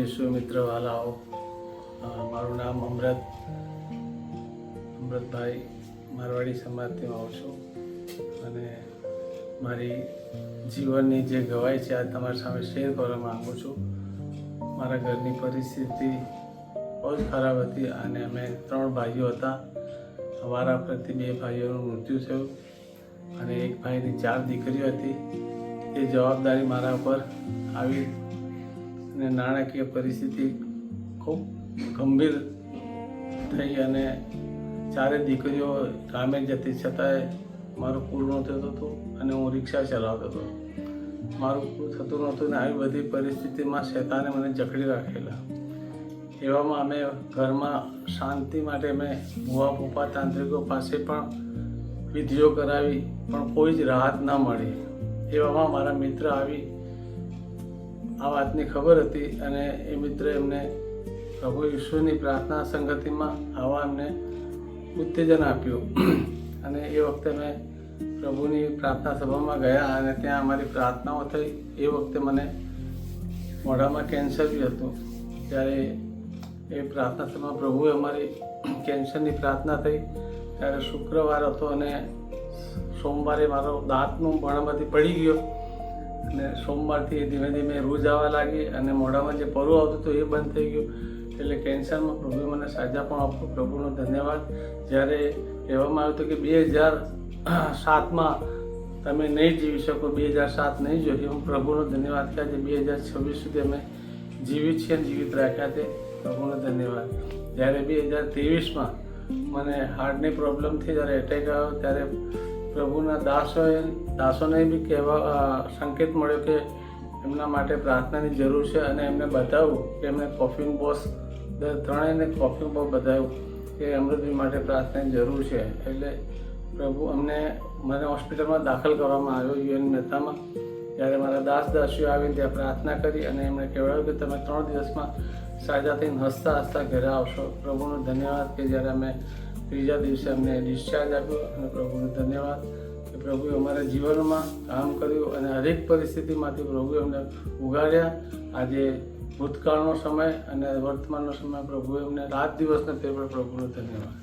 યશુ મિત્ર વાલાઓ, મારું નામ અમૃતભાઈ મારવાડી સમાજથી આવું છું અને મારી જીવનની જે ગવાઈ છે આ તમારી સામે શેર કરવા માગું છું. મારા ઘરની પરિસ્થિતિ બહુ જ ખરાબ હતી અને અમે 3 ભાઈઓ હતા. અમારા પ્રતિ 2 ભાઈઓનું મૃત્યુ થયું અને એક ભાઈની 4 દીકરીઓ હતી. એ જવાબદારી મારા ઉપર આવી અને નાણાકીય પરિસ્થિતિ ખૂબ ગંભીર થઈ અને 4 દીકરીઓ કામે જતી છતાંય મારું પૂરું નહોતું થતું અને હું રિક્ષા ચલાવતો હતો. મારું પૂરું થતું નહોતું ને આવી બધી પરિસ્થિતિમાં શેતાને મને જકડી રાખેલા. એવામાં અમે ઘરમાં શાંતિ માટે મેં ભુવા પપ્પા તાંત્રિકો પાસે પણ વિધિઓ કરાવી પણ કોઈ જ રાહત ન મળી. એવામાં મારા મિત્ર આવી આ વાતની ખબર હતી અને એ મિત્રે એમને પ્રભુ ઈશ્વરની પ્રાર્થના સંગતિમાં આવા એમને ઉત્તેજન આપ્યું અને એ વખતે મેં પ્રભુની પ્રાર્થના સભામાં ગયા અને ત્યાં અમારી પ્રાર્થનાઓ થઈ. એ વખતે મને મોઢામાં કેન્સર બી હતું. ત્યારે એ પ્રાર્થના સભામાં પ્રભુએ અમારી કેન્સરની પ્રાર્થના થઈ. ત્યારે શુક્રવાર હતો અને સોમવારે મારો દાંતનું મોઢામાંથી પડી ગયો અને સોમવારથી ધીમે ધીમે રૂજ આવવા લાગી અને મોઢામાં જે પરવું આવતું હતું એ બંધ થઈ ગયું. એટલે કેન્સરમાં પ્રભુએ મને સાજા પણ આપ્યો. પ્રભુનો ધન્યવાદ. જ્યારે કહેવામાં આવ્યું હતું કે 2007માં તમે નહીં જીવી શકો, 2007 નહીં જોઈએ. હું પ્રભુનો ધન્યવાદ કે આજે 2026 સુધી અમે જીવિત છીએ અને જીવિત રાખ્યા તે પ્રભુનો ધન્યવાદ. જ્યારે 2023માં મને હાર્ટની પ્રોબ્લેમથી જ્યારે એટેક આવ્યો ત્યારે પ્રભુના દાસોને બી સંકેત મળ્યો કે એમના માટે પ્રાર્થનાની જરૂર છે અને એમને બતાવ્યું કે એમને કોફિંગ બોક્સ ત્રણેયને કોફિંગ બોક્સ બતાવ્યું કે અમૃતભાઈ માટે પ્રાર્થનાની જરૂર છે. એટલે પ્રભુ મને હોસ્પિટલમાં દાખલ કરવામાં આવ્યો યુએન મહેતામાં. ત્યારે મારા દાસીઓ આવીને ત્યાં પ્રાર્થના કરી અને એમણે કહેવાયું કે તમે 3 દિવસમાં સાજા થઈને હસતા ઘરે આવશો. પ્રભુનો ધન્યવાદ કે જ્યારે અમે 3જા દિવસે અમને ડિસ્ચાર્જ આપ્યો અને પ્રભુનો ધન્યવાદ કે પ્રભુએ અમારા જીવનમાં કામ કર્યું અને હરેક પરિસ્થિતિમાંથી પ્રભુએ અમને ઉગાડ્યા. આજે ભૂતકાળનો સમય અને વર્તમાનનો સમય પ્રભુએ અમને રાત દિવસનો ફેરવ્યો. પ્રભુનો ધન્યવાદ.